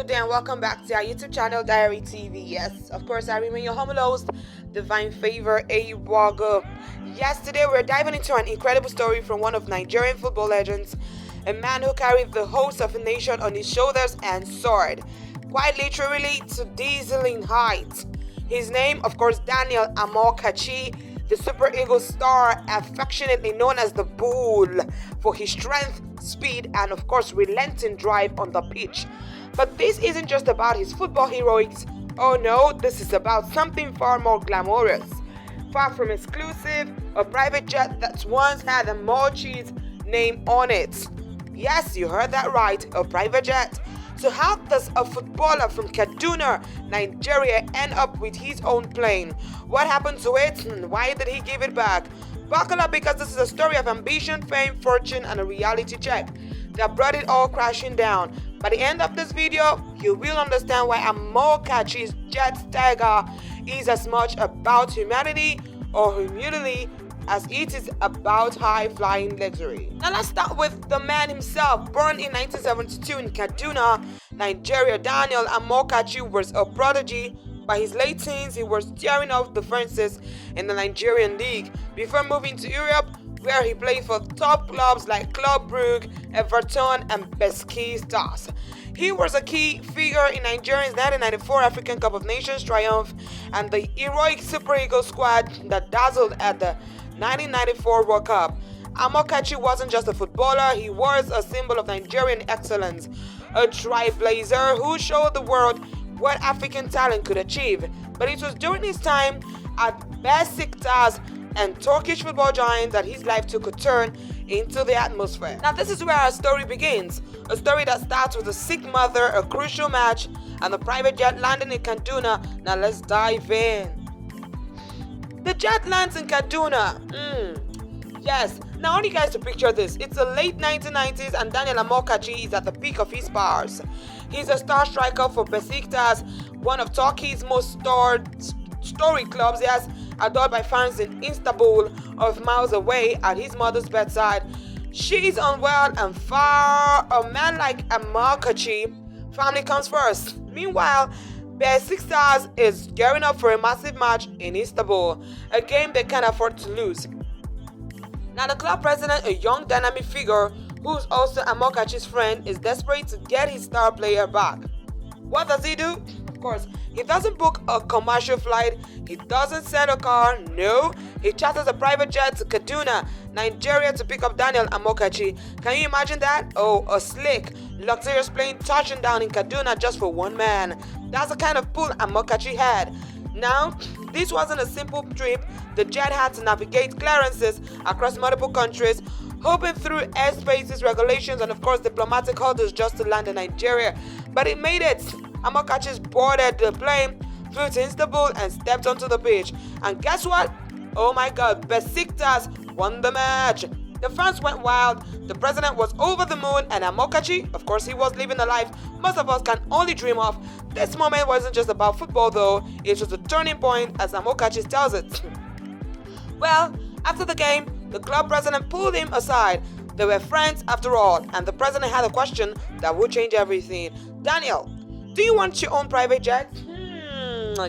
good day and welcome back to our YouTube channel, Diary TV. Yes, of course, I remain your humble host, Divine Favor Awago. Yes, today we're diving into an incredible story from one of Nigerian football legends, a man who carried the host of a nation on his shoulders and soared, quite literally, to dazzling heights. His name, of course, Daniel Amokachi, the Super Eagles star, affectionately known as the Bull, for his strength, speed, and of course, relenting drive on the pitch. But this isn't just about his football heroics. Oh no, this is about something far more glamorous. Far from exclusive, a private jet that once had a Mochi's name on it. Yes, you heard that right, a private jet. So how does a footballer from Kaduna, Nigeria end up with his own plane? What happened to it and why did he give it back? Buckle up, because this is a story of ambition, fame, fortune, and a reality check that brought it all crashing down. By the end of this video, you will understand why Amokachi's jet tiger is as much about humanity or humility as it is about high-flying luxury. Now let's start with the man himself. Born in 1972 in Kaduna, Nigeria, Daniel Amokachi was a prodigy. By his late teens, he was tearing off the fences in the Nigerian league before moving to Europe, where he played for top clubs like Club Brugge, Everton, and Besiktas. He was a key figure in Nigeria's 1994 African Cup of Nations triumph and the heroic Super Eagles squad that dazzled at the 1994 World Cup. Amokachi wasn't just a footballer, he was a symbol of Nigerian excellence, a trailblazer who showed the world what African talent could achieve. But it was during his time at Besiktas and Turkish football giant that his life took a turn into the atmosphere. Now this is where our story begins, a story that starts with a sick mother, a crucial match, and a private jet landing in Kaduna. Now let's dive in. The jet lands in Kaduna. Yes, now I want you guys to picture this. It's the late 1990s and Daniel Amokachi is at the peak of his powers. He's a star striker for Besiktas, one of Turkey's most storied clubs. Yes, adored by fans in Istanbul, of miles away at his mother's bedside. She is unwell and far. A man like Amokachi, family comes first. Meanwhile, Besiktas is gearing up for a massive match in Istanbul, a game they can't afford to lose. Now the club president, a young dynamic figure who's also Amokachi's friend, is desperate to get his star player back. What does he do? Of course, he doesn't book a commercial flight, he doesn't send a car, no, he charters a private jet to Kaduna, Nigeria to pick up Daniel Amokachi. Can you imagine that? Oh, a slick, luxurious plane touching down in Kaduna just for one man. That's the kind of pull Amokachi had. Now, this wasn't a simple trip. The jet had to navigate clearances across multiple countries, hoping through airspaces, regulations, and of course diplomatic hurdles just to land in Nigeria. But it made it. Amokachi boarded the plane, flew to Istanbul, and stepped onto the pitch. And guess what? Oh my God, Besiktas won the match. The fans went wild, the president was over the moon, and Amokachi, of course, he was living a life most of us can only dream of. This moment wasn't just about football though, it was a turning point, as Amokachi tells it. Well, after the game, the club president pulled him aside. They were friends after all, and the president had a question that would change everything. Daniel, do you want your own private jet?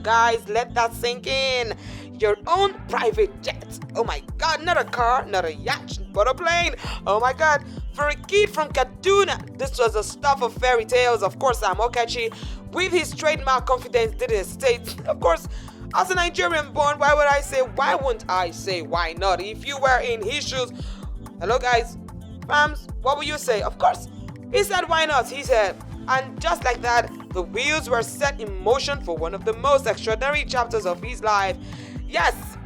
Guys, let that sink in. Your own private jet. Oh my God, not a car, not a yacht, but a plane. Oh my God, for a kid from Kaduna, this was the stuff of fairy tales. Of course, Amokachi, with his trademark confidence, did it state. Of course, as a Nigerian born, why wouldn't I say why not? If you were in his shoes. Hello guys, fams, what would you say? Of course, he said why not, he said. And just like that, the wheels were set in motion for one of the most extraordinary chapters of his life. Yes,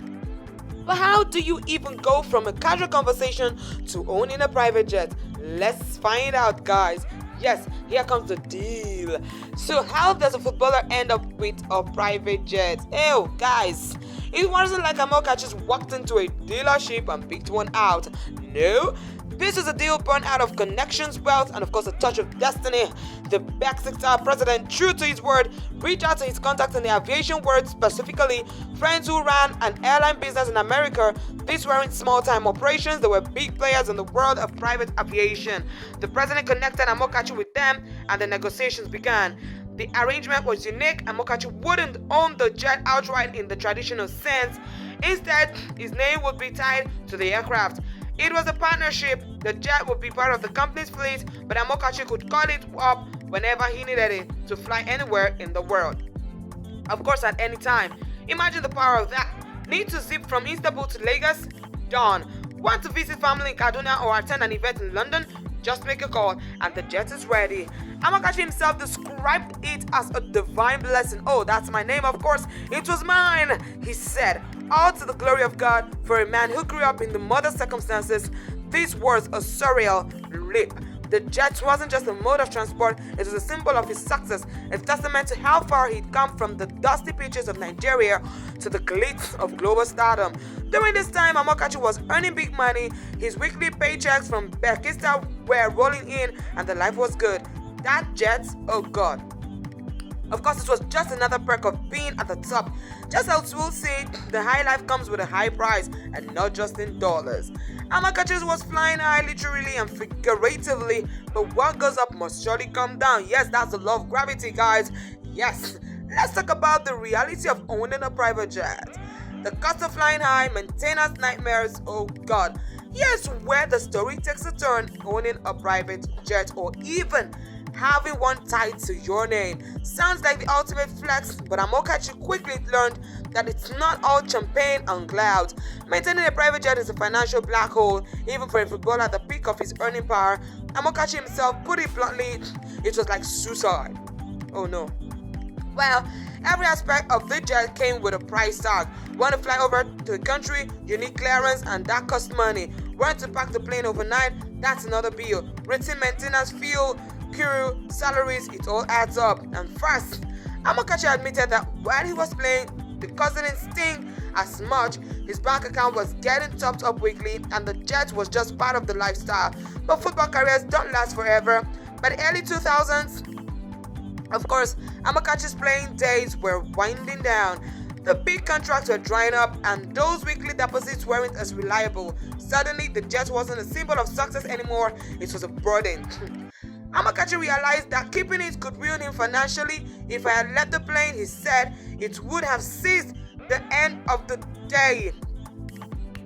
but how do you even go from a casual conversation to owning a private jet? Let's find out, guys. Yes, here comes the deal. So how does a footballer end up with a private jet? Ew, guys, it wasn't like Amokachi just walked into a dealership and picked one out. No, this is a deal born out of connections, wealth, and of course a touch of destiny. The Besiktas president, true to his word, reached out to his contacts in the aviation world, specifically friends who ran an airline business in America. These weren't small-time operations, they were big players in the world of private aviation. The president connected Amokachi with them, and the negotiations began. The arrangement was unique. Amokachi wouldn't own the jet outright in the traditional sense. Instead, his name would be tied to the aircraft. It was a partnership. The jet would be part of the company's fleet, but Amokachi could call it up whenever he needed it to fly anywhere in the world. Of course, at any time. Imagine the power of that. Need to zip from Istanbul to Lagos? Done. Want to visit family in Kaduna or attend an event in London? Just make a call and the jet is ready. Amokachi himself described it as a divine blessing. Oh, that's my name, of course. It was mine, he said. All to the glory of God. For a man who grew up in the modest circumstances, this was a surreal leap. The jet wasn't just a mode of transport, it was a symbol of his success, a testament to how far he'd come from the dusty beaches of Nigeria to the glitz of global stardom. During this time, Amokachi was earning big money, his weekly paychecks from Besiktas were rolling in, and the life was good. That jet, oh God. Of course, it was just another perk of being at the top. Just as we'll say, the high life comes with a high price, and not just in dollars. Amokachi was flying high literally and figuratively, but what goes up must surely come down. Yes, that's the law of gravity, guys. Yes, let's talk about the reality of owning a private jet. The cost of flying high, maintenance nightmares, oh God. Here's where the story takes a turn. Owning a private jet, or even having one tied to your name, sounds like the ultimate flex, but Amokachi quickly learned that it's not all champagne and clouds. Maintaining a private jet is a financial black hole, even for a footballer at the peak of his earning power. Amokachi himself put it bluntly, it was like suicide. Oh no. Well, every aspect of the jet came with a price tag. Want to fly over to the country, you need clearance, and that costs money. Want to pack the plane overnight, that's another bill. Written maintenance, fuel, crew, salaries, it all adds up. And first, Amokachi admitted that while he was playing, because it didn't sting as much, his bank account was getting topped up weekly, and the jet was just part of the lifestyle. But football careers don't last forever. By the early 2000s, of course, Amokachi's playing days were winding down. The big contracts were drying up, and those weekly deposits weren't as reliable. Suddenly, the jet wasn't a symbol of success anymore, it was a burden. Amokachi realized that keeping it could ruin him financially. If I had left the plane, he said, it would have seized the end of the day.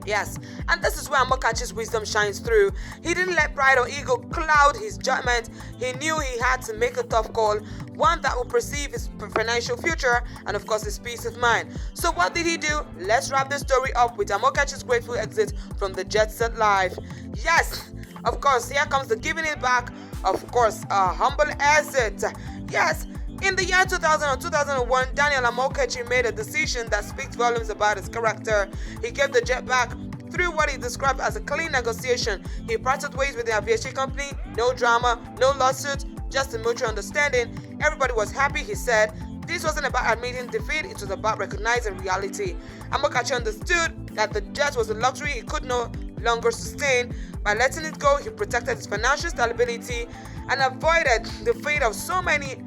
Yes, and this is where Amokachi's wisdom shines through. He didn't let pride or ego cloud his judgment. He knew he had to make a tough call, one that would perceive his financial future and of course his peace of mind. So what did he do? Let's wrap this story up with Amokachi's grateful exit from the jet set life. Yes, of course, here comes the giving it back. Of course, a humble exit. Yes, in the year 2000 or 2001, Daniel Amokachi made a decision that speaks volumes about his character. He gave the jet back through what he described as a clean negotiation. He parted ways with the aviation company, no drama, no lawsuit, just a mutual understanding. Everybody was happy, he said. This wasn't about admitting defeat, it was about recognizing reality. Amokachi understood that the jet was a luxury he could no longer sustain. By letting it go, he protected his financial stability and avoided the fate of so many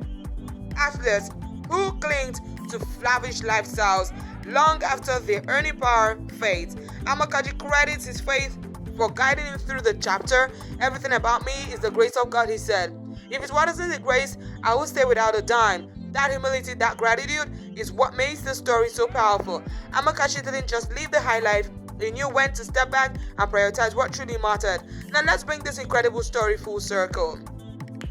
athletes who clinged to lavish lifestyles long after their earning power fades. Amokachi credits his faith for guiding him through the chapter. Everything about me is the grace of God, he said. If it wasn't the grace, I would stay without a dime. That humility, that gratitude is what makes the story so powerful. Amokachi didn't just live the high life, he knew when to step back and prioritize what truly mattered. Now let's bring this incredible story full circle.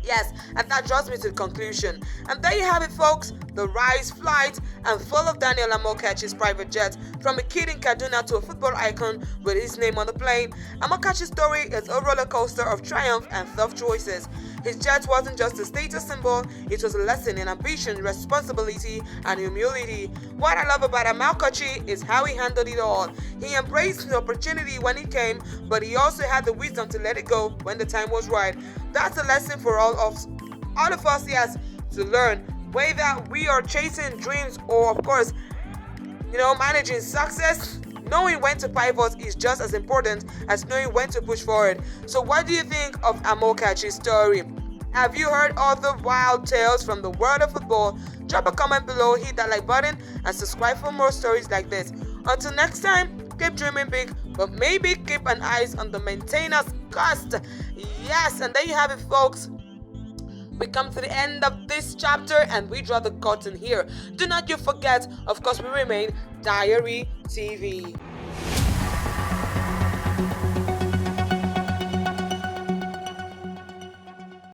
Yes, and that draws me to the conclusion. And there you have it, folks. The rise, flight, and fall of Daniel Amokachi's private jet. From a kid in Kaduna to a football icon with his name on the plane, Amokachi's story is a roller coaster of triumph and tough choices. His jet wasn't just a status symbol, it was a lesson in ambition, responsibility, and humility. What I love about Amokachi is how he handled it all. He embraced the opportunity when it came, but he also had the wisdom to let it go when the time was right. That's a lesson for all of us, yes, to learn. Whether we are chasing dreams or, of course, managing success, knowing when to pivot is just as important as knowing when to push forward. So what do you think of Amokachi's story? Have you heard other wild tales from the world of football? Drop a comment below, hit that like button, and subscribe for more stories like this. Until next time, keep dreaming big, but maybe keep an eye on the maintenance cost. Yes, and there you have it, folks. We come to the end of this chapter and we draw the curtain here. Do not you forget, of course, we remain Diary TV.